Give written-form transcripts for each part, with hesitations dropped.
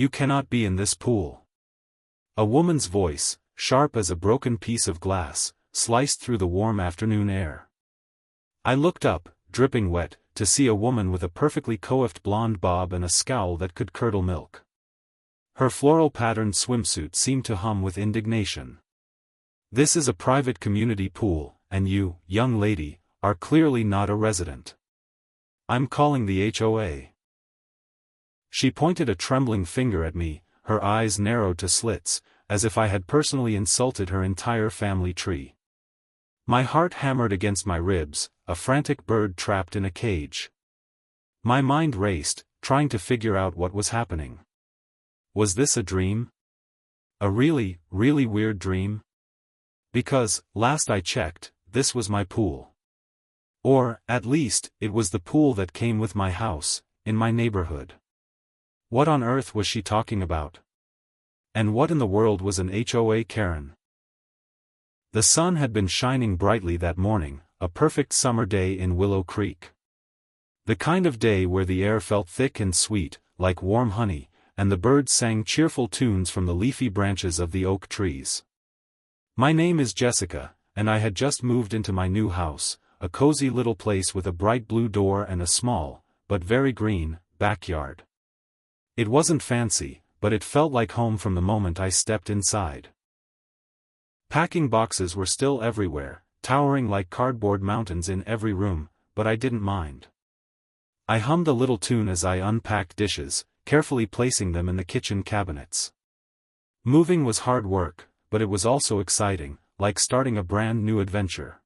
You cannot be in this pool. A woman's voice, sharp as a broken piece of glass, sliced through the warm afternoon air. I looked up, dripping wet, to see a woman with a perfectly coiffed blonde bob and a scowl that could curdle milk. Her floral-patterned swimsuit seemed to hum with indignation. This is a private community pool, and you, young lady, are clearly not a resident. I'm calling the HOA. She pointed a trembling finger at me, her eyes narrowed to slits, as if I had personally insulted her entire family tree. My heart hammered against my ribs, a frantic bird trapped in a cage. My mind raced, trying to figure out what was happening. Was this a dream? A really, really weird dream? Because, last I checked, this was my pool. Or, at least, it was the pool that came with my house, in my neighborhood. What on earth was she talking about? And what in the world was an HOA Karen? The sun had been shining brightly that morning, a perfect summer day in Willow Creek. The kind of day where the air felt thick and sweet, like warm honey, and the birds sang cheerful tunes from the leafy branches of the oak trees. My name is Jessica, and I had just moved into my new house, a cozy little place with a bright blue door and a small, but very green, backyard. It wasn't fancy, but it felt like home from the moment I stepped inside. Packing boxes were still everywhere, towering like cardboard mountains in every room, but I didn't mind. I hummed a little tune as I unpacked dishes, carefully placing them in the kitchen cabinets. Moving was hard work, but it was also exciting, like starting a brand new adventure.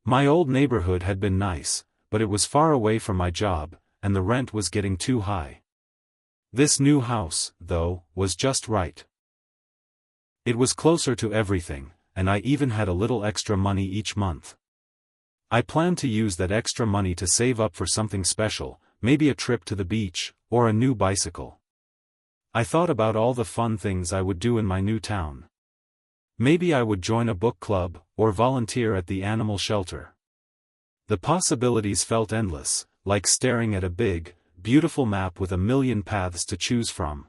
My old neighborhood had been nice, but it was far away from my job, and the rent was getting too high. This new house, though, was just right. It was closer to everything, and I even had a little extra money each month. I planned to use that extra money to save up for something special, maybe a trip to the beach, or a new bicycle. I thought about all the fun things I would do in my new town. Maybe I would join a book club, or volunteer at the animal shelter. The possibilities felt endless, like staring at a big, beautiful map with a million paths to choose from.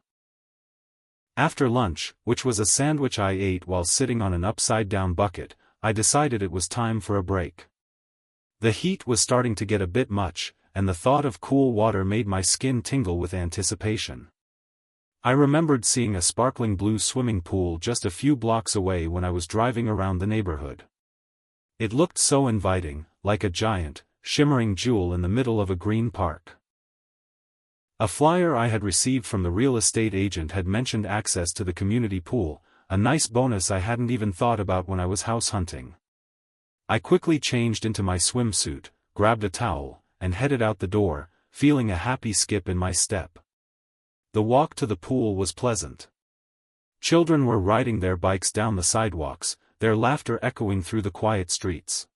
After lunch, which was a sandwich I ate while sitting on an upside-down bucket, I decided it was time for a break. The heat was starting to get a bit much, and the thought of cool water made my skin tingle with anticipation. I remembered seeing a sparkling blue swimming pool just a few blocks away when I was driving around the neighborhood. It looked so inviting, like a giant, shimmering jewel in the middle of a green park. A flyer I had received from the real estate agent had mentioned access to the community pool, a nice bonus I hadn't even thought about when I was house hunting. I quickly changed into my swimsuit, grabbed a towel, and headed out the door, feeling a happy skip in my step. The walk to the pool was pleasant. Children were riding their bikes down the sidewalks, their laughter echoing through the quiet streets.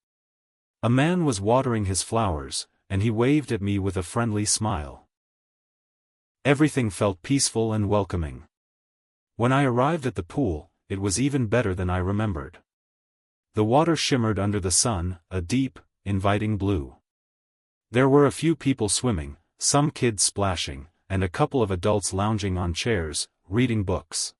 A man was watering his flowers, and he waved at me with a friendly smile. Everything felt peaceful and welcoming. When I arrived at the pool, it was even better than I remembered. The water shimmered under the sun, a deep, inviting blue. There were a few people swimming, some kids splashing, and a couple of adults lounging on chairs, reading books.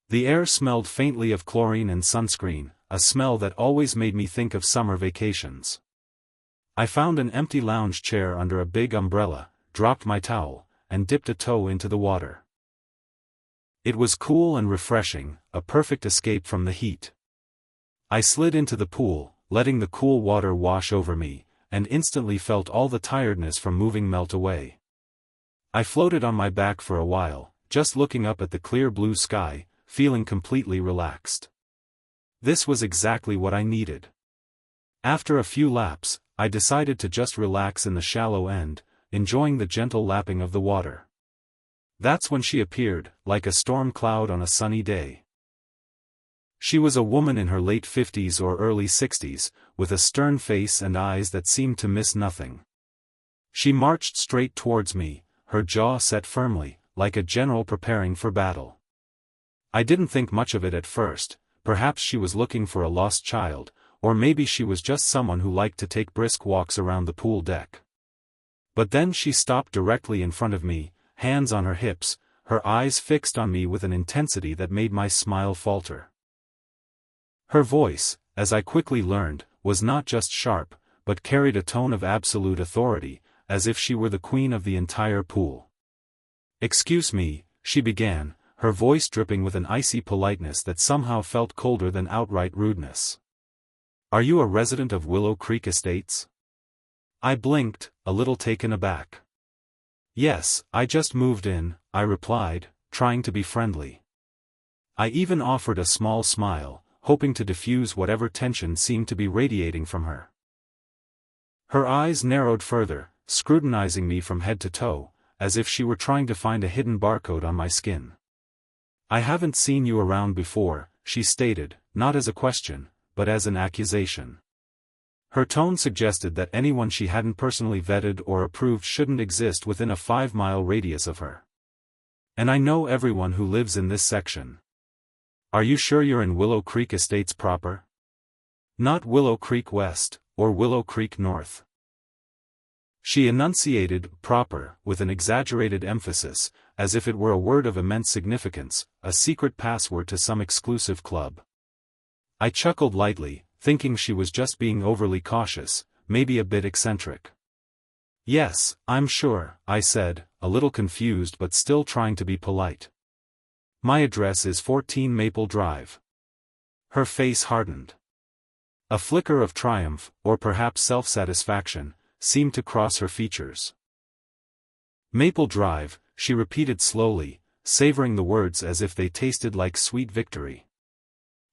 The air smelled faintly of chlorine and sunscreen, a smell that always made me think of summer vacations. I found an empty lounge chair under a big umbrella, dropped my towel, and dipped a toe into the water. It was cool and refreshing, a perfect escape from the heat. I slid into the pool, letting the cool water wash over me, and instantly felt all the tiredness from moving melt away. I floated on my back for a while, just looking up at the clear blue sky, feeling completely relaxed. This was exactly what I needed. After a few laps, I decided to just relax in the shallow end, enjoying the gentle lapping of the water. That's when she appeared, like a storm cloud on a sunny day. She was a woman in her late 50s or early 60s, with a stern face and eyes that seemed to miss nothing. She marched straight towards me, her jaw set firmly, like a general preparing for battle. I didn't think much of it at first. Perhaps she was looking for a lost child, or maybe she was just someone who liked to take brisk walks around the pool deck. But then she stopped directly in front of me, hands on her hips, her eyes fixed on me with an intensity that made my smile falter. Her voice, as I quickly learned, was not just sharp, but carried a tone of absolute authority, as if she were the queen of the entire pool. "Excuse me," she began, her voice dripping with an icy politeness that somehow felt colder than outright rudeness. "Are you a resident of Willow Creek Estates?" I blinked, a little taken aback. "Yes, I just moved in," I replied, trying to be friendly. I even offered a small smile, hoping to diffuse whatever tension seemed to be radiating from her. Her eyes narrowed further, scrutinizing me from head to toe, as if she were trying to find a hidden barcode on my skin. "I haven't seen you around before," she stated, not as a question, but as an accusation. Her tone suggested that anyone she hadn't personally vetted or approved shouldn't exist within a 5-mile radius of her. "And I know everyone who lives in this section. Are you sure you're in Willow Creek Estates proper? Not Willow Creek West, or Willow Creek North?" She enunciated "proper" with an exaggerated emphasis, as if it were a word of immense significance, a secret password to some exclusive club. I chuckled lightly, thinking she was just being overly cautious, maybe a bit eccentric. "Yes, I'm sure," I said, a little confused but still trying to be polite. "My address is 14 Maple Drive." Her face hardened. A flicker of triumph, or perhaps self-satisfaction, seemed to cross her features. "Maple Drive," she repeated slowly, savoring the words as if they tasted like sweet victory.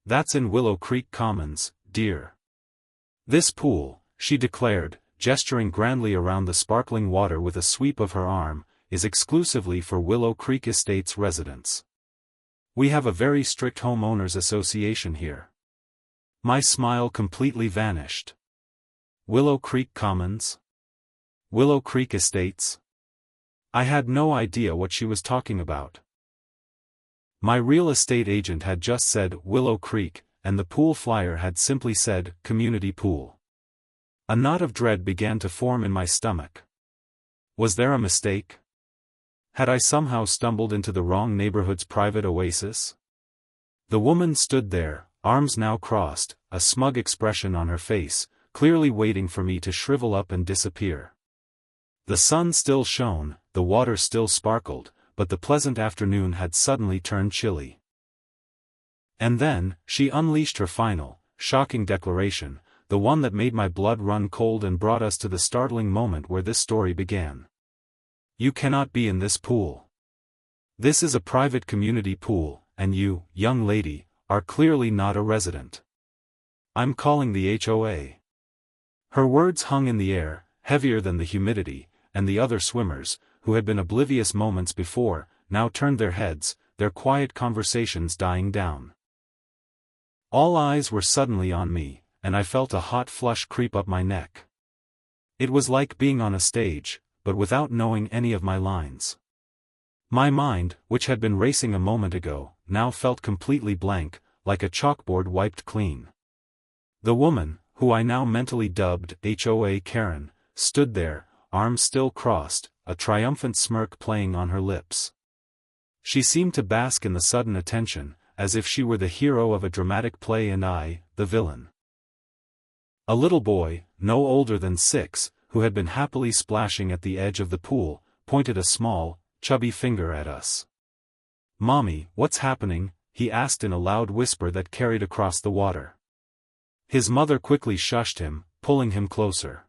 "That's in Willow Creek Commons, dear. This pool," she declared, gesturing grandly around the sparkling water with a sweep of her arm, "is exclusively for Willow Creek Estates residents. We have a very strict homeowners association here." My smile completely vanished. Willow Creek Commons? Willow Creek Estates? I had no idea what she was talking about. My real estate agent had just said Willow Creek, and the pool flyer had simply said community pool. A knot of dread began to form in my stomach. Was there a mistake? Had I somehow stumbled into the wrong neighborhood's private oasis? The woman stood there, arms now crossed, a smug expression on her face, clearly waiting for me to shrivel up and disappear. The sun still shone, the water still sparkled, but the pleasant afternoon had suddenly turned chilly. And then, she unleashed her final, shocking declaration, the one that made my blood run cold and brought us to the startling moment where this story began. "You cannot be in this pool. This is a private community pool, and you, young lady, are clearly not a resident. I'm calling the HOA." Her words hung in the air, heavier than the humidity, and the other swimmers, who had been oblivious moments before, now turned their heads, their quiet conversations dying down. All eyes were suddenly on me, and I felt a hot flush creep up my neck. It was like being on a stage, but without knowing any of my lines. My mind, which had been racing a moment ago, now felt completely blank, like a chalkboard wiped clean. The woman, who I now mentally dubbed HOA Karen, stood there, arms still crossed, a triumphant smirk playing on her lips. She seemed to bask in the sudden attention, as if she were the hero of a dramatic play and I, the villain. A little boy, no older than 6, who had been happily splashing at the edge of the pool, pointed a small, chubby finger at us. "Mommy, what's happening?" he asked in a loud whisper that carried across the water. His mother quickly shushed him, pulling him closer.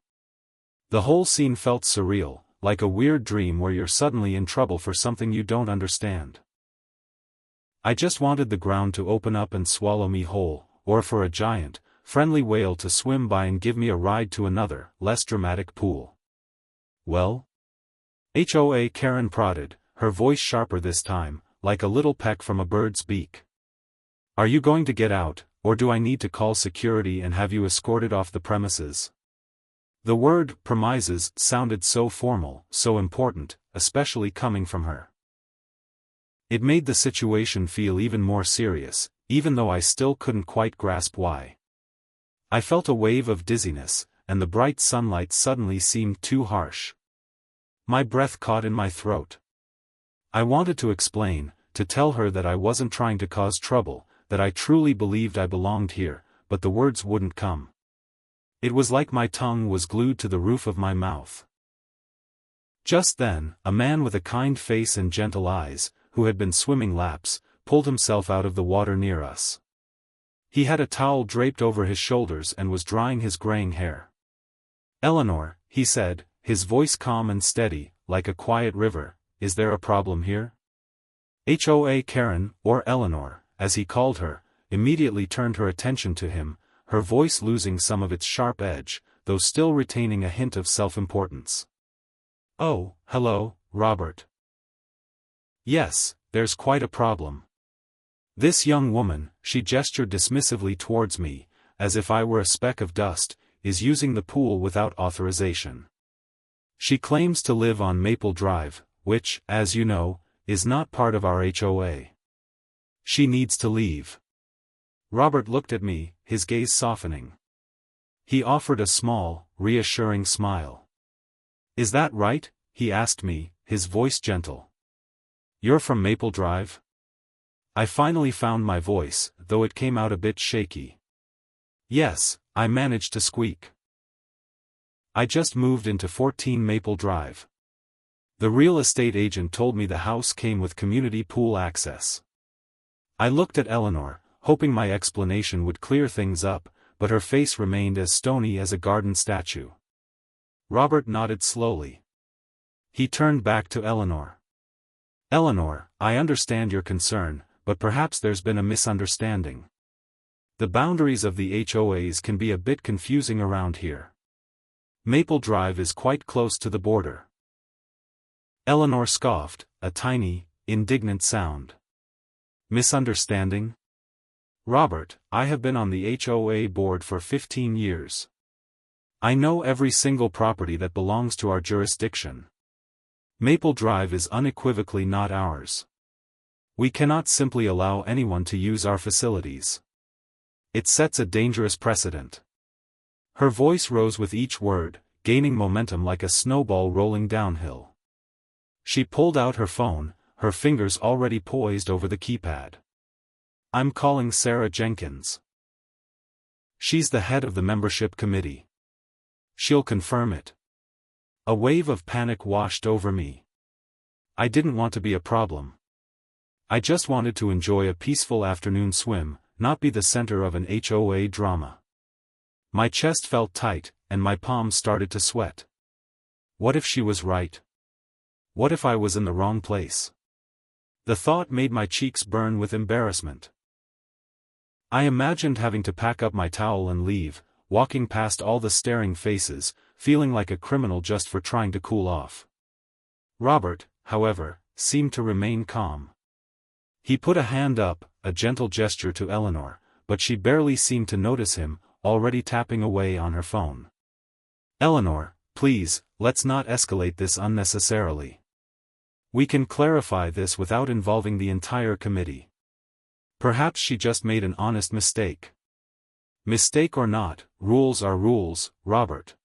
The whole scene felt surreal, like a weird dream where you're suddenly in trouble for something you don't understand. I just wanted the ground to open up and swallow me whole, or for a giant, friendly whale to swim by and give me a ride to another, less dramatic pool. "Well?" HOA Karen prodded, her voice sharper this time, like a little peck from a bird's beak. "Are you going to get out, or do I need to call security and have you escorted off the premises?" The word "premises" sounded so formal, so important, especially coming from her. It made the situation feel even more serious, even though I still couldn't quite grasp why. I felt a wave of dizziness, and the bright sunlight suddenly seemed too harsh. My breath caught in my throat. I wanted to explain, to tell her that I wasn't trying to cause trouble, that I truly believed I belonged here, but the words wouldn't come. It was like my tongue was glued to the roof of my mouth. Just then, a man with a kind face and gentle eyes, who had been swimming laps, pulled himself out of the water near us. He had a towel draped over his shoulders and was drying his graying hair. "Eleanor," he said, his voice calm and steady, like a quiet river, "is there a problem here?" HOA Karen, or Eleanor, as he called her, immediately turned her attention to him, her voice losing some of its sharp edge, though still retaining a hint of self-importance. "Oh, hello, Robert. Yes, there's quite a problem. This young woman," she gestured dismissively towards me, as if I were a speck of dust, "is using the pool without authorization. She claims to live on Maple Drive, which, as you know, is not part of our HOA. She needs to leave." Robert looked at me, his gaze softening. He offered a small, reassuring smile. "Is that right?" he asked me, his voice gentle. "You're from Maple Drive?" I finally found my voice, though it came out a bit shaky. "Yes," I managed to squeak. "I just moved into 14 Maple Drive. The real estate agent told me the house came with community pool access." I looked at Eleanor, hoping my explanation would clear things up, but her face remained as stony as a garden statue. Robert nodded slowly. He turned back to Eleanor. "Eleanor, I understand your concern, but perhaps there's been a misunderstanding. The boundaries of the HOAs can be a bit confusing around here. Maple Drive is quite close to the border." Eleanor scoffed, a tiny, indignant sound. "Misunderstanding? Robert, I have been on the HOA board for 15 years. I know every single property that belongs to our jurisdiction. Maple Drive is unequivocally not ours. We cannot simply allow anyone to use our facilities. It sets a dangerous precedent." Her voice rose with each word, gaining momentum like a snowball rolling downhill. She pulled out her phone, her fingers already poised over the keypad. "I'm calling Sarah Jenkins. She's the head of the membership committee. She'll confirm it." A wave of panic washed over me. I didn't want to be a problem. I just wanted to enjoy a peaceful afternoon swim, not be the center of an HOA drama. My chest felt tight, and my palms started to sweat. What if she was right? What if I was in the wrong place? The thought made my cheeks burn with embarrassment. I imagined having to pack up my towel and leave, walking past all the staring faces, feeling like a criminal just for trying to cool off. Robert, however, seemed to remain calm. He put a hand up, a gentle gesture to Eleanor, but she barely seemed to notice him, already tapping away on her phone. "Eleanor, please, let's not escalate this unnecessarily. We can clarify this without involving the entire committee. Perhaps she just made an honest mistake." "Mistake or not, rules are rules, Robert,"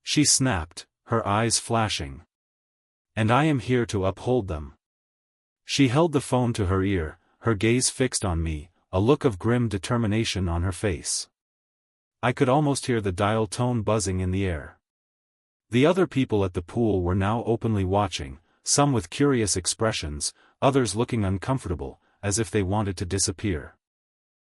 she snapped, her eyes flashing. "And I am here to uphold them." She held the phone to her ear, her gaze fixed on me, a look of grim determination on her face. I could almost hear the dial tone buzzing in the air. The other people at the pool were now openly watching, some with curious expressions, others looking uncomfortable, as if they wanted to disappear.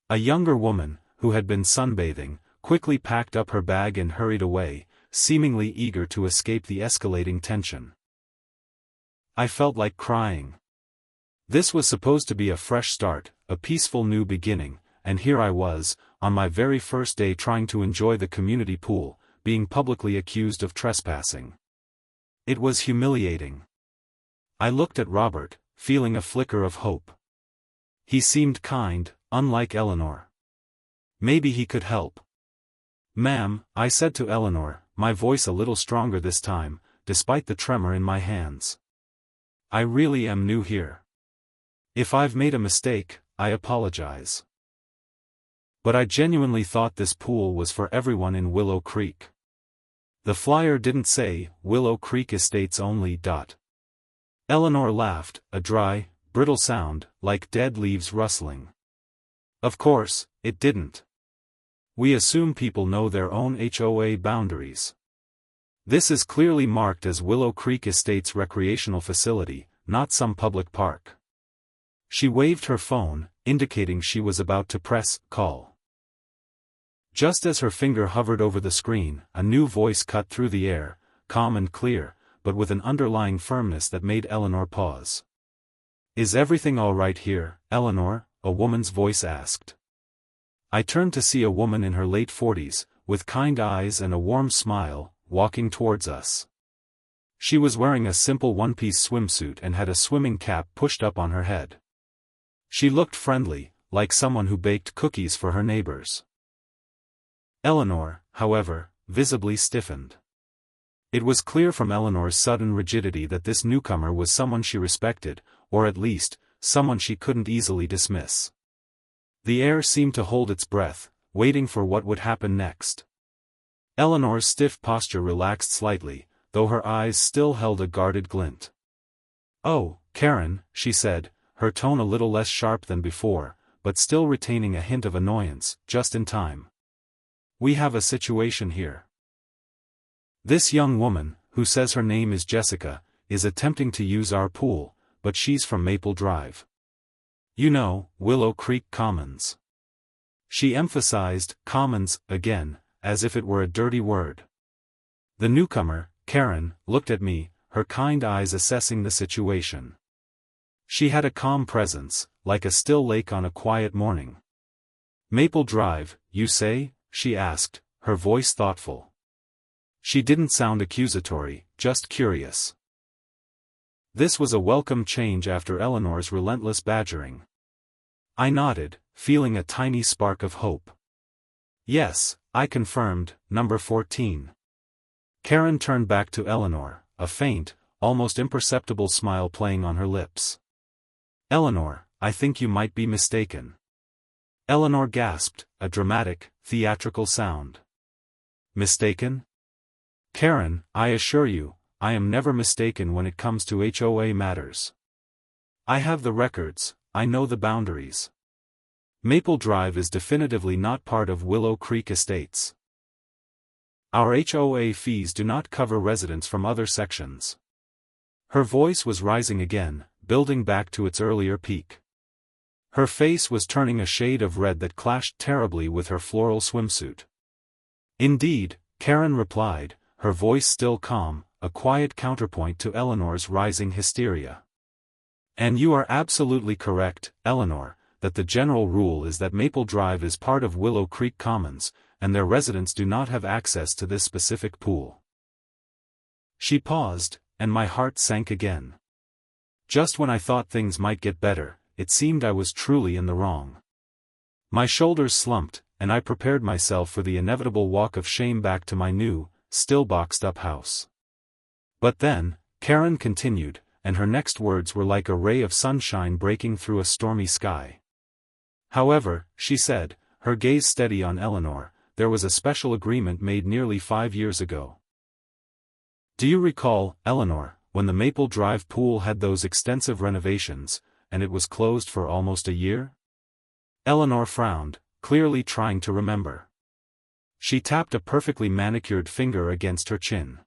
A younger woman, who had been sunbathing, quickly packed up her bag and hurried away, seemingly eager to escape the escalating tension. I felt like crying. This was supposed to be a fresh start, a peaceful new beginning, and here I was, on my very first day trying to enjoy the community pool, being publicly accused of trespassing. It was humiliating. I looked at Robert, feeling a flicker of hope. He seemed kind, unlike Eleanor. Maybe he could help. "Ma'am," I said to Eleanor, my voice a little stronger this time, despite the tremor in my hands. "I really am new here. If I've made a mistake, I apologize. But I genuinely thought this pool was for everyone in Willow Creek. The flyer didn't say, Willow Creek Estates only. Eleanor laughed, a dry, brittle sound, like dead leaves rustling. Of course, it didn't. We assume people know their own HOA boundaries. This is clearly marked as Willow Creek Estates recreational facility, not some public park. She waved her phone, indicating she was about to press call. Just as her finger hovered over the screen, a new voice cut through the air, calm and clear, but with an underlying firmness that made Eleanor pause. "Is everything all right here, Eleanor?" a woman's voice asked. I turned to see a woman in her late 40s, with kind eyes and a warm smile, walking towards us. She was wearing a simple one-piece swimsuit and had a swimming cap pushed up on her head. She looked friendly, like someone who baked cookies for her neighbors. Eleanor, however, visibly stiffened. It was clear from Eleanor's sudden rigidity that this newcomer was someone she respected, or at least, someone she couldn't easily dismiss. The air seemed to hold its breath, waiting for what would happen next. Eleanor's stiff posture relaxed slightly, though her eyes still held a guarded glint. "Oh, Karen," she said, her tone a little less sharp than before, but still retaining a hint of annoyance, just in time. "We have a situation here. This young woman, who says her name is Jessica, is attempting to use our pool, but she's from Maple Drive. You know, Willow Creek Commons." She emphasized "commons" again, as if it were a dirty word. The newcomer, Karen, looked at me, her kind eyes assessing the situation. She had a calm presence, like a still lake on a quiet morning. "Maple Drive, you say?" she asked, her voice thoughtful. She didn't sound accusatory, just curious. This was a welcome change after Eleanor's relentless badgering. I nodded, feeling a tiny spark of hope. "Yes," I confirmed, "number 14. Karen turned back to Eleanor, a faint, almost imperceptible smile playing on her lips. "Eleanor, I think you might be mistaken." Eleanor gasped, a dramatic, theatrical sound. "Mistaken?" "Karen, I assure you, I am never mistaken when it comes to HOA matters. I have the records, I know the boundaries. Maple Drive is definitively not part of Willow Creek Estates. Our HOA fees do not cover residents from other sections." Her voice was rising again, building back to its earlier peak. Her face was turning a shade of red that clashed terribly with her floral swimsuit. "Indeed," Karen replied, her voice still calm, a quiet counterpoint to Eleanor's rising hysteria. "And you are absolutely correct, Eleanor, that the general rule is that Maple Drive is part of Willow Creek Commons, and their residents do not have access to this specific pool." She paused, and my heart sank again. Just when I thought things might get better, it seemed I was truly in the wrong. My shoulders slumped, and I prepared myself for the inevitable walk of shame back to my new, still boxed-up house. But then, Karen continued, and her next words were like a ray of sunshine breaking through a stormy sky. "However," she said, her gaze steady on Eleanor, "there was a special agreement made nearly 5 years ago. Do you recall, Eleanor, when the Maple Drive pool had those extensive renovations, and it was closed for almost a year?" Eleanor frowned, clearly trying to remember. She tapped a perfectly manicured finger against her chin.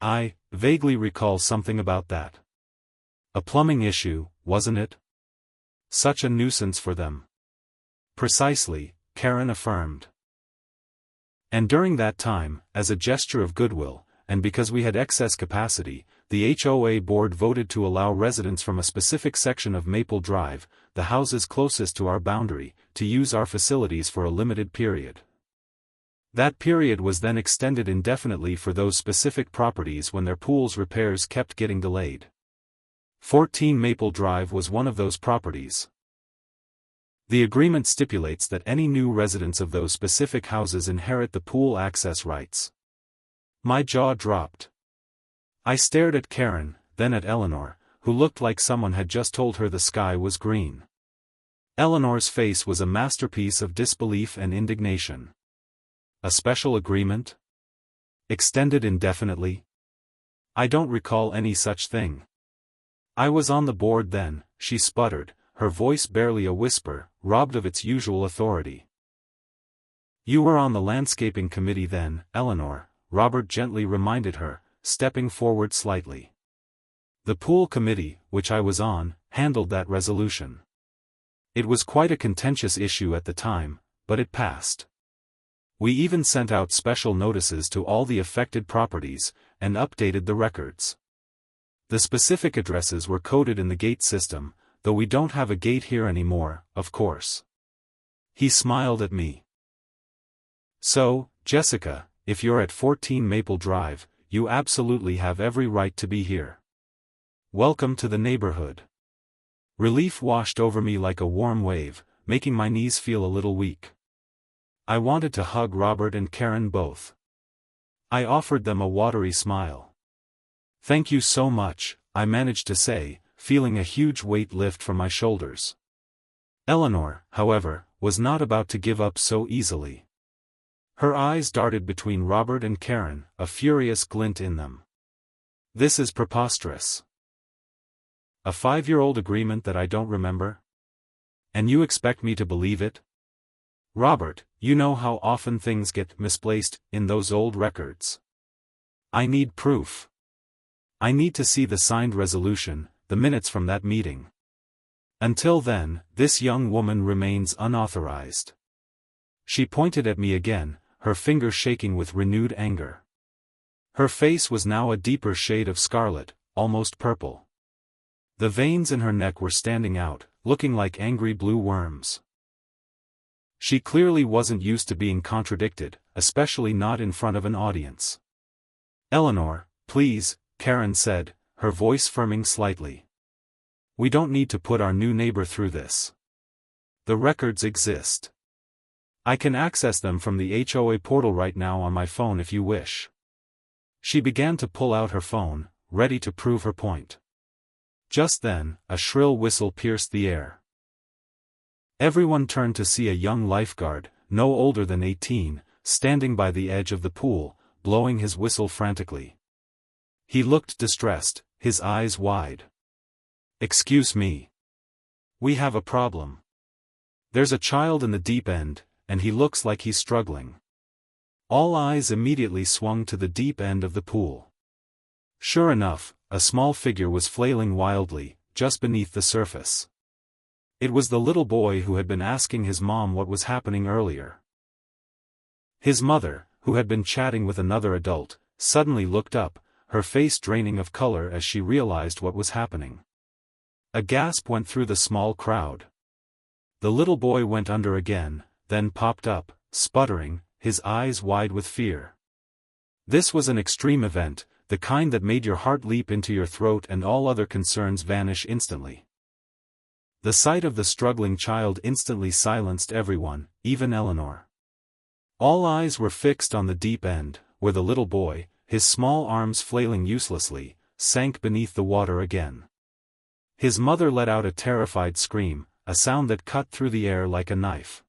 "I vaguely recall something about that. A plumbing issue, wasn't it? Such a nuisance for them." "Precisely," Karen affirmed. "And during that time, as a gesture of goodwill, and because we had excess capacity, the HOA board voted to allow residents from a specific section of Maple Drive, the houses closest to our boundary, to use our facilities for a limited period. That period was then extended indefinitely for those specific properties when their pools' repairs kept getting delayed. 14 Maple Drive was one of those properties. The agreement stipulates that any new residents of those specific houses inherit the pool access rights." My jaw dropped. I stared at Karen, then at Eleanor, who looked like someone had just told her the sky was green. Eleanor's face was a masterpiece of disbelief and indignation. A special agreement? Extended indefinitely? I don't recall any such thing. I was on the board then, she sputtered, her voice barely a whisper, robbed of its usual authority. You were on the landscaping committee then, Eleanor, Robert gently reminded her, stepping forward slightly. The pool committee, which I was on, handled that resolution. It was quite a contentious issue at the time, but it passed. We even sent out special notices to all the affected properties, and updated the records. The specific addresses were coded in the gate system, though we don't have a gate here anymore, of course. He smiled at me. So, Jessica, if you're at 14 Maple Drive, you absolutely have every right to be here. Welcome to the neighborhood. Relief washed over me like a warm wave, making my knees feel a little weak. I wanted to hug Robert and Karen both. I offered them a watery smile. Thank you so much, I managed to say, feeling a huge weight lift from my shoulders. Eleanor, however, was not about to give up so easily. Her eyes darted between Robert and Karen, a furious glint in them. This is preposterous. A 5-year-old agreement that I don't remember? And you expect me to believe it? Robert, you know how often things get misplaced in those old records. I need proof. I need to see the signed resolution, the minutes from that meeting. Until then, this young woman remains unauthorized. She pointed at me again, her fingers shaking with renewed anger. Her face was now a deeper shade of scarlet, almost purple. The veins in her neck were standing out, looking like angry blue worms. She clearly wasn't used to being contradicted, especially not in front of an audience. Eleanor, please, Karen said, her voice firming slightly. We don't need to put our new neighbor through this. The records exist. I can access them from the HOA portal right now on my phone if you wish. She began to pull out her phone, ready to prove her point. Just then, a shrill whistle pierced the air. Everyone turned to see a young lifeguard, no older than 18, standing by the edge of the pool, blowing his whistle frantically. He looked distressed, his eyes wide. Excuse me. We have a problem. There's a child in the deep end, and he looks like he's struggling. All eyes immediately swung to the deep end of the pool. Sure enough, a small figure was flailing wildly, just beneath the surface. It was the little boy who had been asking his mom what was happening earlier. His mother, who had been chatting with another adult, suddenly looked up, her face draining of color as she realized what was happening. A gasp went through the small crowd. The little boy went under again, then popped up, sputtering, his eyes wide with fear. This was an extreme event, the kind that made your heart leap into your throat and all other concerns vanish instantly. The sight of the struggling child instantly silenced everyone, even Eleanor. All eyes were fixed on the deep end, where the little boy, his small arms flailing uselessly, sank beneath the water again. His mother let out a terrified scream, a sound that cut through the air like a knife.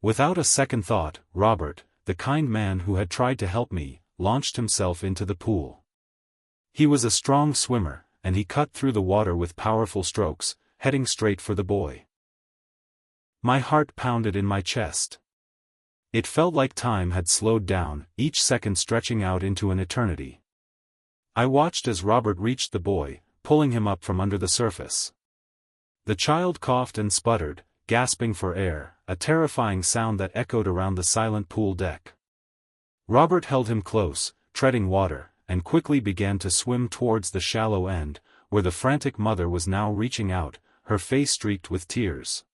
Without a second thought, Robert, the kind man who had tried to help me, launched himself into the pool. He was a strong swimmer, and he cut through the water with powerful strokes, heading straight for the boy. My heart pounded in my chest. It felt like time had slowed down, each second stretching out into an eternity. I watched as Robert reached the boy, pulling him up from under the surface. The child coughed and sputtered, gasping for air, a terrifying sound that echoed around the silent pool deck. Robert held him close, treading water, and quickly began to swim towards the shallow end, where the frantic mother was now reaching out, her face streaked with tears.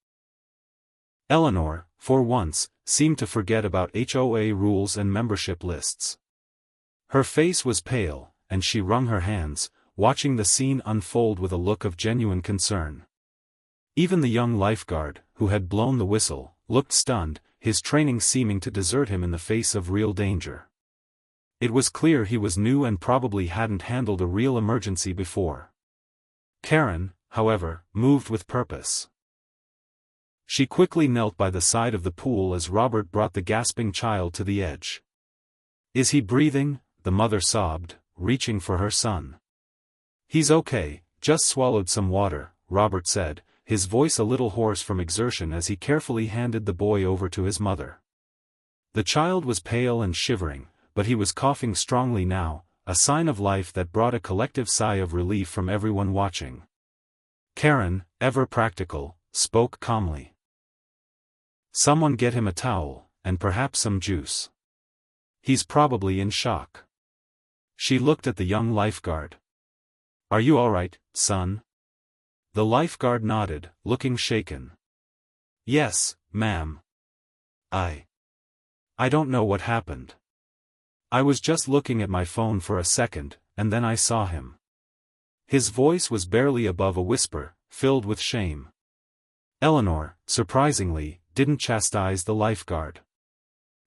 Eleanor, for once, seemed to forget about HOA rules and membership lists. Her face was pale, and she wrung her hands, watching the scene unfold with a look of genuine concern. Even the young lifeguard, who had blown the whistle, looked stunned, his training seeming to desert him in the face of real danger. It was clear he was new and probably hadn't handled a real emergency before. Karen, however, moved with purpose. She quickly knelt by the side of the pool as Robert brought the gasping child to the edge. Is he breathing? The mother sobbed, reaching for her son. He's okay, Just swallowed some water, Robert said, his voice a little hoarse from exertion as he carefully handed the boy over to his mother. The child was pale and shivering, but he was coughing strongly now, a sign of life that brought a collective sigh of relief from everyone watching. Karen, ever practical, spoke calmly. "Someone get him a towel, and perhaps some juice. He's probably in shock." She looked at the young lifeguard. "Are you all right, son?" The lifeguard nodded, looking shaken. "Yes, ma'am. I don't know what happened. I was just looking at my phone for a second, and then I saw him." His voice was barely above a whisper, filled with shame. Eleanor, surprisingly, didn't chastise the lifeguard.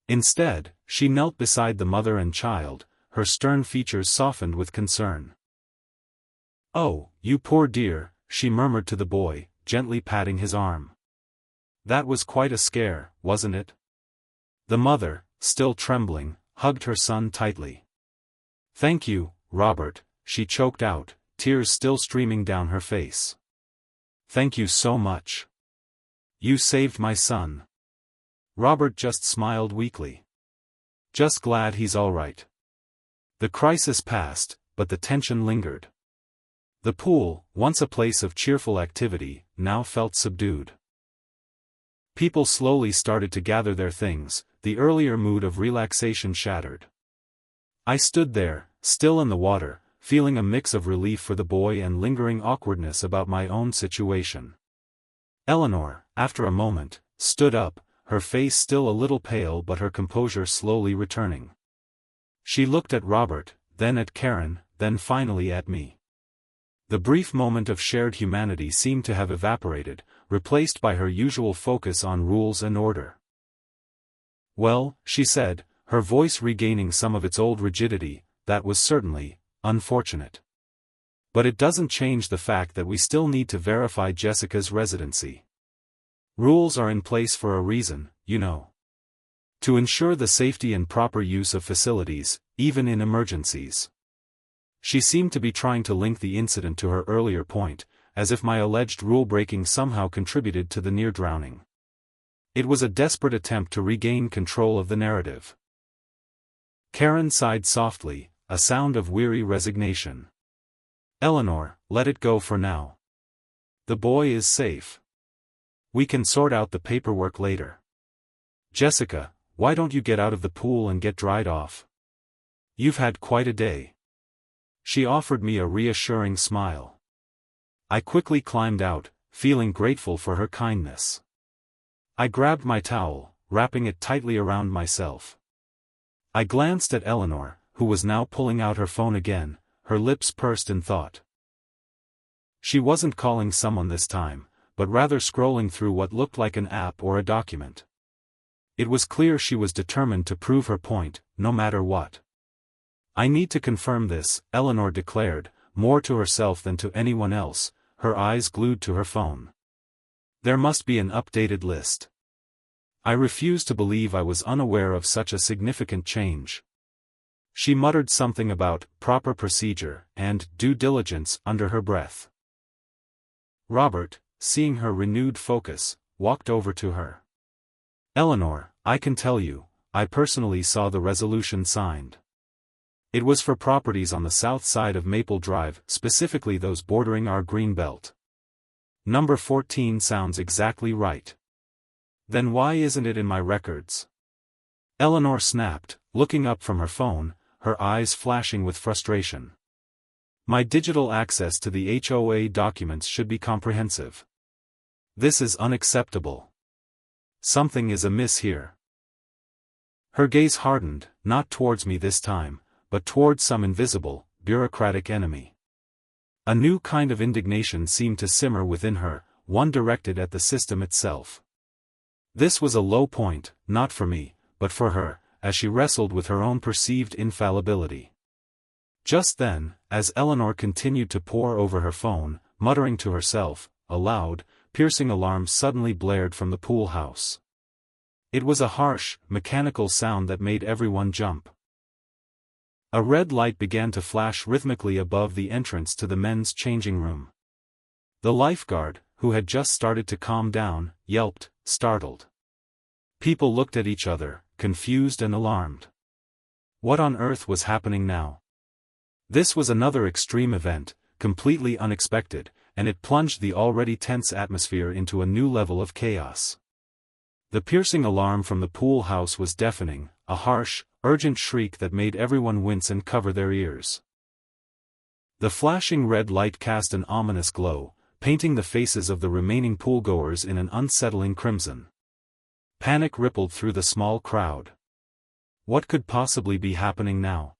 Instead, she knelt beside the mother and child, her stern features softened with concern. "Oh, you poor dear," she murmured to the boy, gently patting his arm. "That was quite a scare, wasn't it?" The mother, still trembling, hugged her son tightly. "Thank you, Robert," she choked out, tears still streaming down her face. "Thank you so much. You saved my son." Robert just smiled weakly. "Just glad he's all right." The crisis passed, but the tension lingered. The pool, once a place of cheerful activity, now felt subdued. People slowly started to gather their things, the earlier mood of relaxation shattered. I stood there, still in the water, feeling a mix of relief for the boy and lingering awkwardness about my own situation. Eleanor, after a moment, stood up, her face still a little pale but her composure slowly returning. She looked at Robert, then at Karen, then finally at me. The brief moment of shared humanity seemed to have evaporated, replaced by her usual focus on rules and order. "Well," she said, her voice regaining some of its old rigidity, "that was certainly unfortunate. But it doesn't change the fact that we still need to verify Jessica's residency. Rules are in place for a reason, you know. To ensure the safety and proper use of facilities, even in emergencies." She seemed to be trying to link the incident to her earlier point, as if my alleged rule-breaking somehow contributed to the near-drowning. It was a desperate attempt to regain control of the narrative. Karen sighed softly, a sound of weary resignation. "Eleanor, let it go for now. The boy is safe. We can sort out the paperwork later. Jessica, why don't you get out of the pool and get dried off? You've had quite a day." She offered me a reassuring smile. I quickly climbed out, feeling grateful for her kindness. I grabbed my towel, wrapping it tightly around myself. I glanced at Eleanor, who was now pulling out her phone again, her lips pursed in thought. She wasn't calling someone this time, but rather scrolling through what looked like an app or a document. It was clear she was determined to prove her point, no matter what. "I need to confirm this," Eleanor declared, more to herself than to anyone else, her eyes glued to her phone. "There must be an updated list." I refused to believe I was unaware of such a significant change. She muttered something about proper procedure and due diligence under her breath. Robert, seeing her renewed focus, walked over to her. "Eleanor, I can tell you, I personally saw the resolution signed. It was for properties on the south side of Maple Drive, specifically those bordering our green belt. Number 14 sounds exactly right. Then why isn't it in my records?" Eleanor snapped, looking up from her phone, her eyes flashing with frustration. "My digital access to the HOA documents should be comprehensive. This is unacceptable. Something is amiss here." Her gaze hardened, not towards me this time, but towards some invisible, bureaucratic enemy. A new kind of indignation seemed to simmer within her, one directed at the system itself. This was a low point, not for me, but for her, as she wrestled with her own perceived infallibility. Just then, as Eleanor continued to pore over her phone, muttering to herself, a loud, piercing alarm suddenly blared from the pool house. It was a harsh, mechanical sound that made everyone jump. A red light began to flash rhythmically above the entrance to the men's changing room. The lifeguard, who had just started to calm down, yelped, startled. People looked at each other, confused and alarmed. What on earth was happening now? This was another extreme event, completely unexpected, and it plunged the already tense atmosphere into a new level of chaos. The piercing alarm from the pool house was deafening, a harsh, urgent shriek that made everyone wince and cover their ears. The flashing red light cast an ominous glow, painting the faces of the remaining poolgoers in an unsettling crimson. Panic rippled through the small crowd. What could possibly be happening now?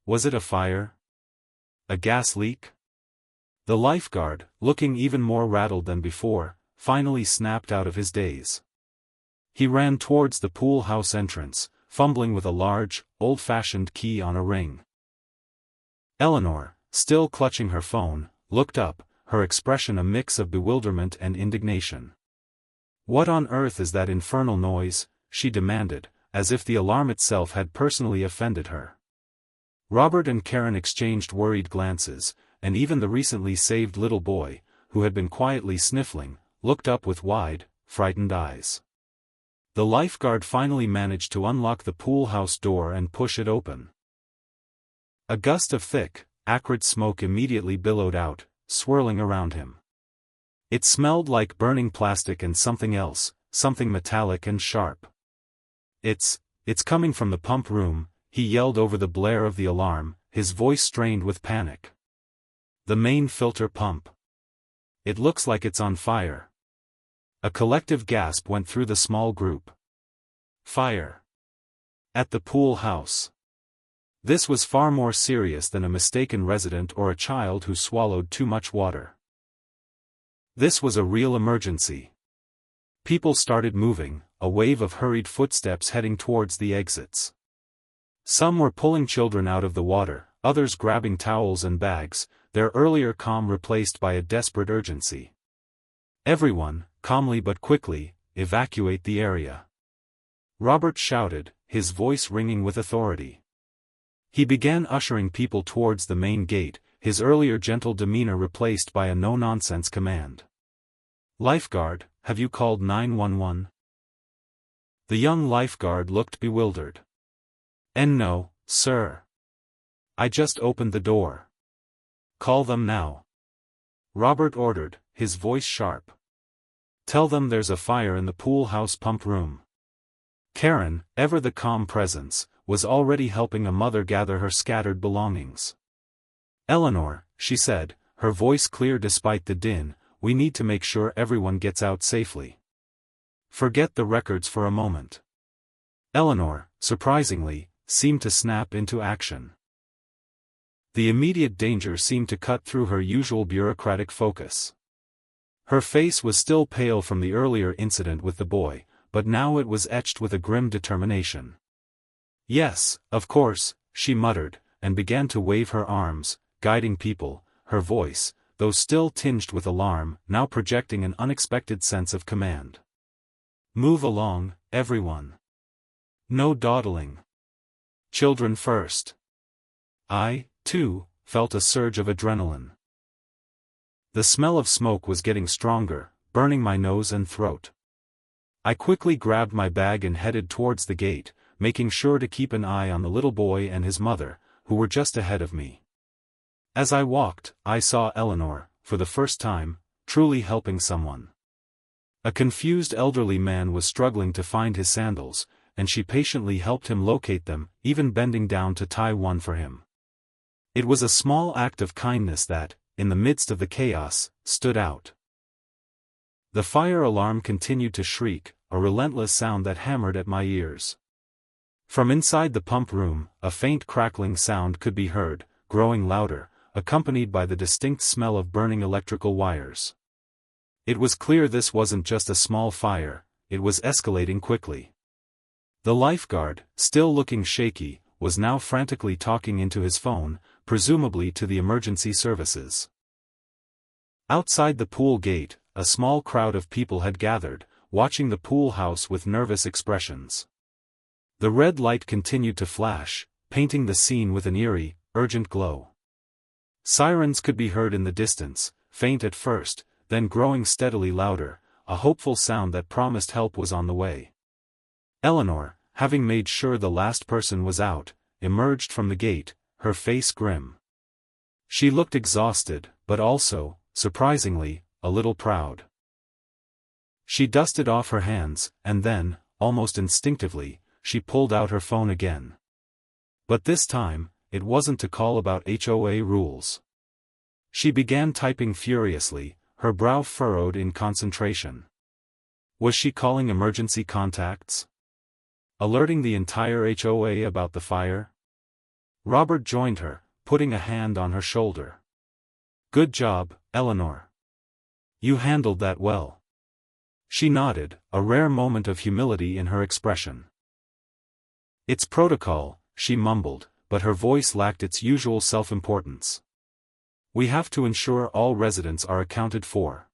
Was it a fire? A gas leak? The lifeguard, looking even more rattled than before, finally snapped out of his daze. He ran towards the pool house entrance, fumbling with a large, old-fashioned key on a ring. Eleanor, still clutching her phone, looked up, her expression a mix of bewilderment and indignation. "What on earth is that infernal noise?" she demanded, as if the alarm itself had personally offended her. Robert and Karen exchanged worried glances, and even the recently saved little boy, who had been quietly sniffling, looked up with wide, frightened eyes. The lifeguard finally managed to unlock the pool house door and push it open. A gust of thick, acrid smoke immediately billowed out, swirling around him. It smelled like burning plastic and something else, something metallic and sharp. It's coming from the pump room," he yelled over the blare of the alarm, his voice strained with panic. "The main filter pump. It looks like it's on fire." A collective gasp went through the small group. Fire. At the pool house. This was far more serious than a mistaken resident or a child who swallowed too much water. This was a real emergency. People started moving, a wave of hurried footsteps heading towards the exits. Some were pulling children out of the water, others grabbing towels and bags, their earlier calm replaced by a desperate urgency. "Everyone, calmly but quickly, evacuate the area," Robert shouted, his voice ringing with authority. He began ushering people towards the main gate, his earlier gentle demeanor replaced by a no-nonsense command. "Lifeguard, have you called 911? The young lifeguard looked bewildered. "No, sir. I just opened the door." "Call them now," Robert ordered, his voice sharp. "Tell them there's a fire in the pool house pump room." Karen, ever the calm presence, was already helping a mother gather her scattered belongings. "Eleanor," she said, her voice clear despite the din, "we need to make sure everyone gets out safely. Forget the records for a moment." Eleanor, surprisingly, seemed to snap into action. The immediate danger seemed to cut through her usual bureaucratic focus. Her face was still pale from the earlier incident with the boy, but now it was etched with a grim determination. "Yes, of course," she muttered, and began to wave her arms, guiding people, her voice, though still tinged with alarm, now projecting an unexpected sense of command. "Move along, everyone. No dawdling. Children first." I, too, felt a surge of adrenaline. The smell of smoke was getting stronger, burning my nose and throat. I quickly grabbed my bag and headed towards the gate, making sure to keep an eye on the little boy and his mother, who were just ahead of me. As I walked, I saw Eleanor, for the first time, truly helping someone. A confused elderly man was struggling to find his sandals, and she patiently helped him locate them, even bending down to tie one for him. It was a small act of kindness that, in the midst of the chaos, stood out. The fire alarm continued to shriek, a relentless sound that hammered at my ears. From inside the pump room, a faint crackling sound could be heard, growing louder, accompanied by the distinct smell of burning electrical wires. It was clear this wasn't just a small fire, it was escalating quickly. The lifeguard, still looking shaky, was now frantically talking into his phone, presumably to the emergency services. Outside the pool gate, a small crowd of people had gathered, watching the pool house with nervous expressions. The red light continued to flash, painting the scene with an eerie, urgent glow. Sirens could be heard in the distance, faint at first, then growing steadily louder, a hopeful sound that promised help was on the way. Eleanor, having made sure the last person was out, emerged from the gate, her face grim. She looked exhausted, but also, surprisingly, a little proud. She dusted off her hands, and then, almost instinctively, she pulled out her phone again. But this time, it wasn't to call about HOA rules. She began typing furiously, her brow furrowed in concentration. Was she calling emergency contacts? Alerting the entire HOA about the fire? Robert joined her, putting a hand on her shoulder. Good job, Eleanor. You handled that well. She nodded, a rare moment of humility in her expression. It's protocol, she mumbled, but her voice lacked its usual self-importance. We have to ensure all residents are accounted for.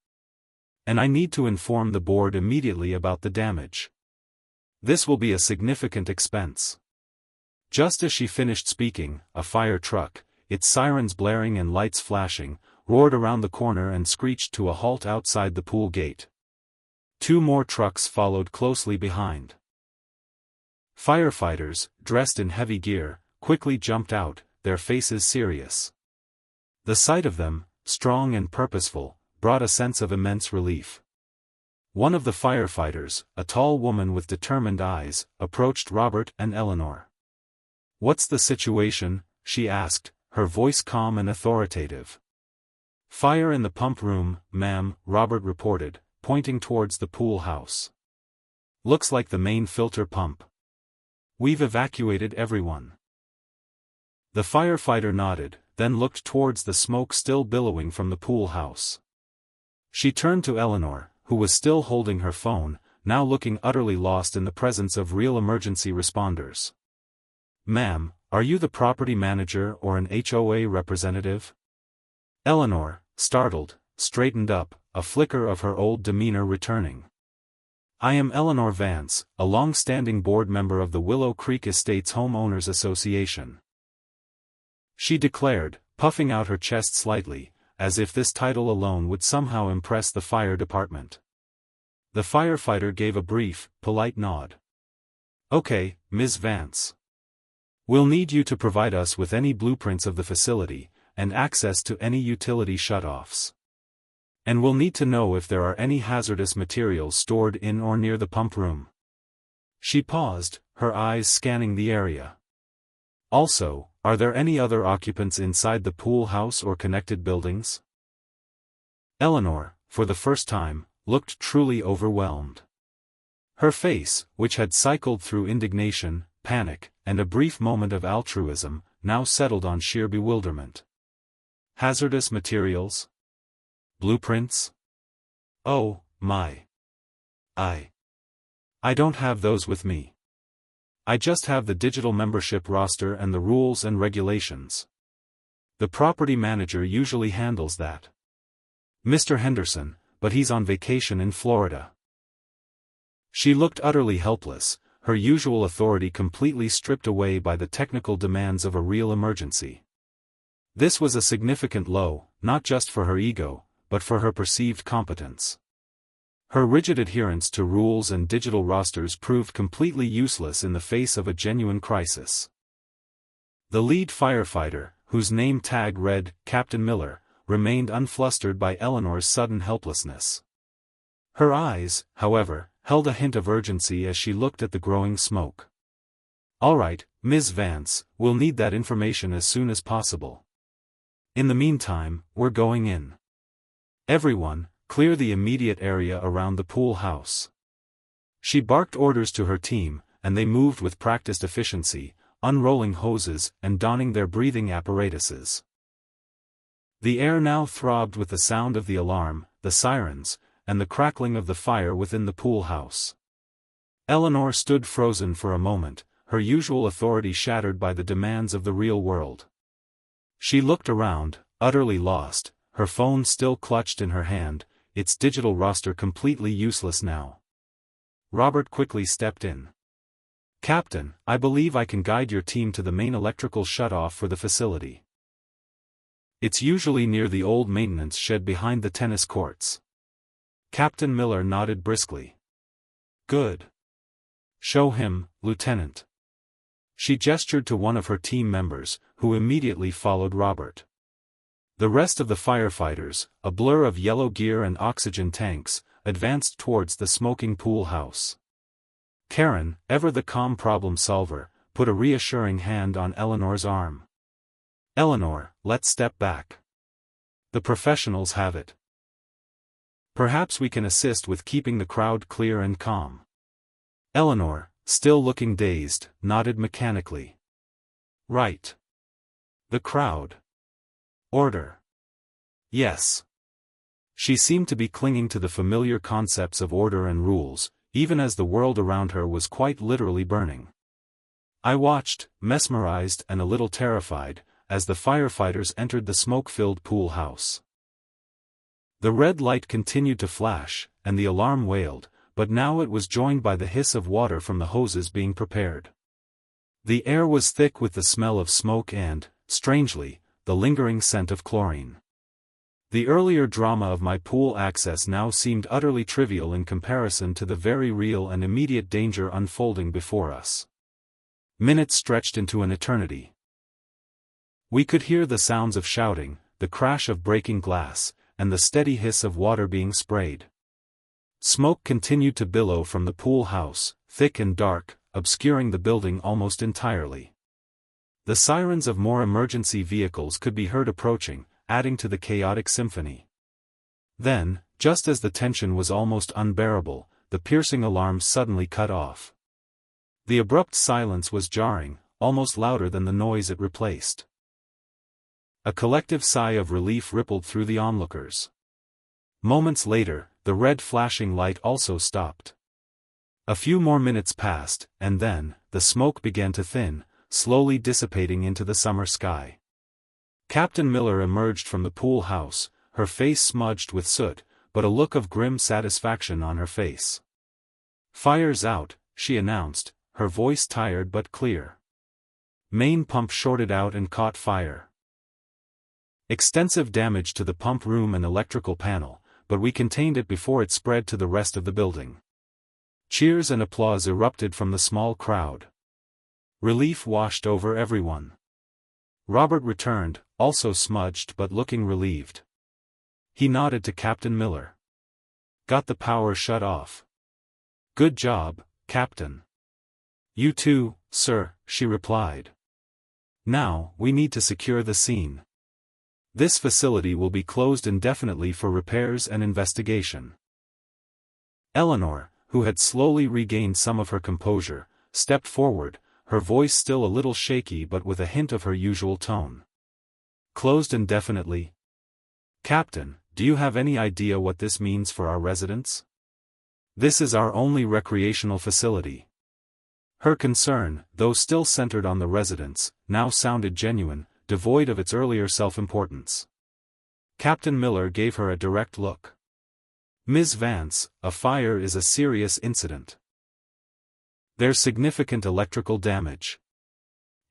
And I need to inform the board immediately about the damage. This will be a significant expense. Just as she finished speaking, a fire truck, its sirens blaring and lights flashing, roared around the corner and screeched to a halt outside the pool gate. 2 more trucks followed closely behind. Firefighters, dressed in heavy gear, quickly jumped out, their faces serious. The sight of them, strong and purposeful, brought a sense of immense relief. One of the firefighters, a tall woman with determined eyes, approached Robert and Eleanor. What's the situation? She asked, her voice calm and authoritative. Fire in the pump room, ma'am, Robert reported, pointing towards the pool house. Looks like the main filter pump. We've evacuated everyone. The firefighter nodded, then looked towards the smoke still billowing from the pool house. She turned to Eleanor, who was still holding her phone, now looking utterly lost in the presence of real emergency responders. Ma'am, are you the property manager or an HOA representative? Eleanor, startled, straightened up, a flicker of her old demeanor returning. I am Eleanor Vance, a long-standing board member of the Willow Creek Estates Homeowners Association. She declared, puffing out her chest slightly, as if this title alone would somehow impress the fire department. The firefighter gave a brief, polite nod. Okay, Ms. Vance. We'll need you to provide us with any blueprints of the facility, and access to any utility shutoffs. And we'll need to know if there are any hazardous materials stored in or near the pump room. She paused, her eyes scanning the area. Also, are there any other occupants inside the pool house or connected buildings? Eleanor, for the first time, looked truly overwhelmed. Her face, which had cycled through indignation, panic, and a brief moment of altruism, now settled on sheer bewilderment. Hazardous materials? Blueprints? Oh, my. I don't have those with me. I just have the digital membership roster and the rules and regulations. The property manager usually handles that. Mr. Henderson, but he's on vacation in Florida. She looked utterly helpless, her usual authority completely stripped away by the technical demands of a real emergency. This was a significant blow, not just for her ego, but for her perceived competence. Her rigid adherence to rules and digital rosters proved completely useless in the face of a genuine crisis. The lead firefighter, whose name tag read Captain Miller, remained unflustered by Eleanor's sudden helplessness. Her eyes, however, held a hint of urgency as she looked at the growing smoke. All right, Ms. Vance, we'll need that information as soon as possible. In the meantime, we're going in. Everyone, clear the immediate area around the pool house. She barked orders to her team, and they moved with practiced efficiency, unrolling hoses and donning their breathing apparatuses. The air now throbbed with the sound of the alarm, the sirens, and the crackling of the fire within the pool house. Eleanor stood frozen for a moment, her usual authority shattered by the demands of the real world. She looked around, utterly lost, her phone still clutched in her hand, its digital roster completely useless now. Robert quickly stepped in. Captain, I believe I can guide your team to the main electrical shut-off for the facility. It's usually near the old maintenance shed behind the tennis courts. Captain Miller nodded briskly. Good. Show him, Lieutenant. She gestured to one of her team members, who immediately followed Robert. The rest of the firefighters, a blur of yellow gear and oxygen tanks, advanced towards the smoking pool house. Karen, ever the calm problem solver, put a reassuring hand on Eleanor's arm. Eleanor, let's step back. The professionals have it. Perhaps we can assist with keeping the crowd clear and calm. Eleanor, still looking dazed, nodded mechanically. Right. The crowd. Order. Yes. She seemed to be clinging to the familiar concepts of order and rules, even as the world around her was quite literally burning. I watched, mesmerized and a little terrified, as the firefighters entered the smoke-filled pool house. The red light continued to flash, and the alarm wailed, but now it was joined by the hiss of water from the hoses being prepared. The air was thick with the smell of smoke and, strangely, the lingering scent of chlorine. The earlier drama of my pool access now seemed utterly trivial in comparison to the very real and immediate danger unfolding before us. Minutes stretched into an eternity. We could hear the sounds of shouting, the crash of breaking glass, and the steady hiss of water being sprayed. Smoke continued to billow from the pool house, thick and dark, obscuring the building almost entirely. The sirens of more emergency vehicles could be heard approaching, adding to the chaotic symphony. Then, just as the tension was almost unbearable, the piercing alarm suddenly cut off. The abrupt silence was jarring, almost louder than the noise it replaced. A collective sigh of relief rippled through the onlookers. Moments later, the red flashing light also stopped. A few more minutes passed, and then, the smoke began to thin, slowly dissipating into the summer sky. Captain Miller emerged from the pool house, her face smudged with soot, but a look of grim satisfaction on her face. "Fire's out," she announced, her voice tired but clear. "Main pump shorted out and caught fire. Extensive damage to the pump room and electrical panel, but we contained it before it spread to the rest of the building." Cheers and applause erupted from the small crowd. Relief washed over everyone. Robert returned, also smudged but looking relieved. He nodded to Captain Miller. "Got the power shut off." "Good job, Captain." "You too, sir," she replied. "Now, we need to secure the scene. This facility will be closed indefinitely for repairs and investigation." Eleanor, who had slowly regained some of her composure, stepped forward, her voice still a little shaky but with a hint of her usual tone. "Closed indefinitely? Captain, do you have any idea what this means for our residents? This is our only recreational facility." Her concern, though still centered on the residents, now sounded genuine, devoid of its earlier self-importance. Captain Miller gave her a direct look. "Ms. Vance, a fire is a serious incident. There's significant electrical damage.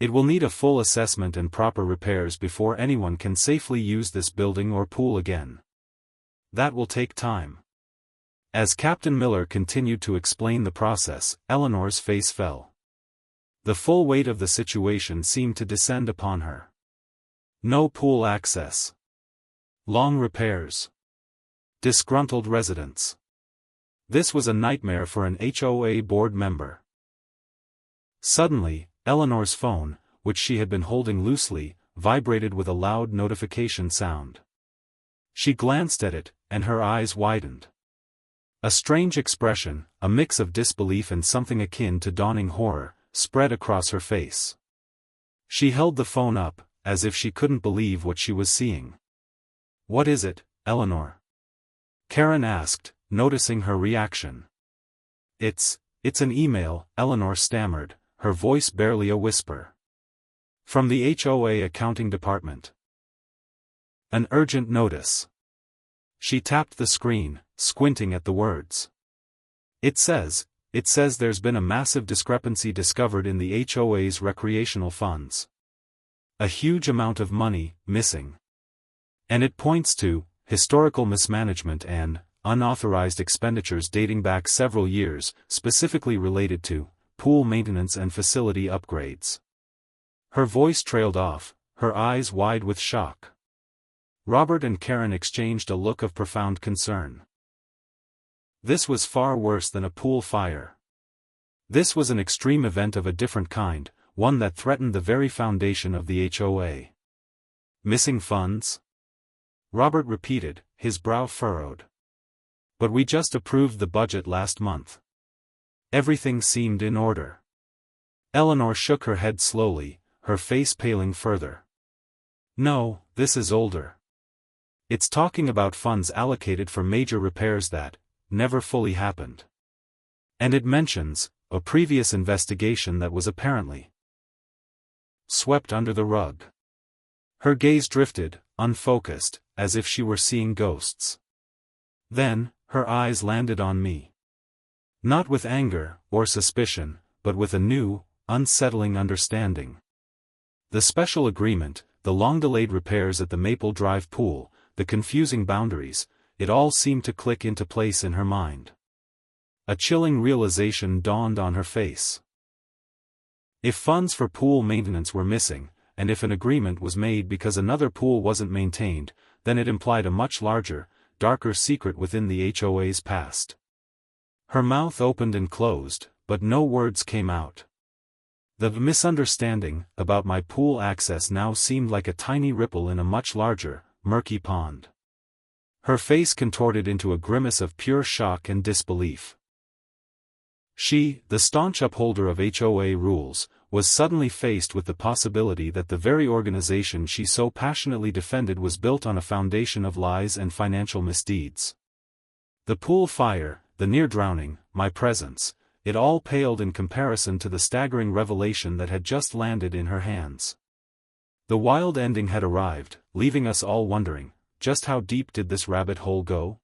It will need a full assessment and proper repairs before anyone can safely use this building or pool again. That will take time." As Captain Miller continued to explain the process, Eleanor's face fell. The full weight of the situation seemed to descend upon her. No pool access. Long repairs. Disgruntled residents. This was a nightmare for an HOA board member. Suddenly, Eleanor's phone, which she had been holding loosely, vibrated with a loud notification sound. She glanced at it, and her eyes widened. A strange expression, a mix of disbelief and something akin to dawning horror, spread across her face. She held the phone up, as if she couldn't believe what she was seeing. "What is it, Eleanor?" Karen asked, noticing her reaction. It's an email," Eleanor stammered, her voice barely a whisper. "From the HOA accounting department. An urgent notice." She tapped the screen, squinting at the words. "It says, It says there's been a massive discrepancy discovered in the HOA's recreational funds. A huge amount of money missing. And it points to historical mismanagement and unauthorized expenditures dating back several years, specifically related to pool maintenance and facility upgrades. Her voice trailed off, her eyes wide with shock. Robert and Karen exchanged a look of profound concern. This was far worse than a pool fire. This was an extreme event of a different kind, one that threatened the very foundation of the HOA. Missing funds? Robert repeated, his brow furrowed. But we just approved the budget last month. Everything seemed in order. Eleanor shook her head slowly, her face paling further. No, this is older. It's talking about funds allocated for major repairs that never fully happened. And it mentions a previous investigation that was apparently swept under the rug. Her gaze drifted, unfocused, as if she were seeing ghosts. Then, her eyes landed on me. Not with anger or suspicion, but with a new, unsettling understanding. The special agreement, the long-delayed repairs at the Maple Drive pool, the confusing boundaries, it all seemed to click into place in her mind. A chilling realization dawned on her face. If funds for pool maintenance were missing, and if an agreement was made because another pool wasn't maintained, then it implied a much larger, darker secret within the HOA's past. Her mouth opened and closed, but no words came out. The misunderstanding about my pool access now seemed like a tiny ripple in a much larger, murky pond. Her face contorted into a grimace of pure shock and disbelief. She, the staunch upholder of HOA rules, was suddenly faced with the possibility that the very organization she so passionately defended was built on a foundation of lies and financial misdeeds. The pool fire, the near drowning, my presence, it all paled in comparison to the staggering revelation that had just landed in her hands. The wild ending had arrived, leaving us all wondering, just how deep did this rabbit hole go?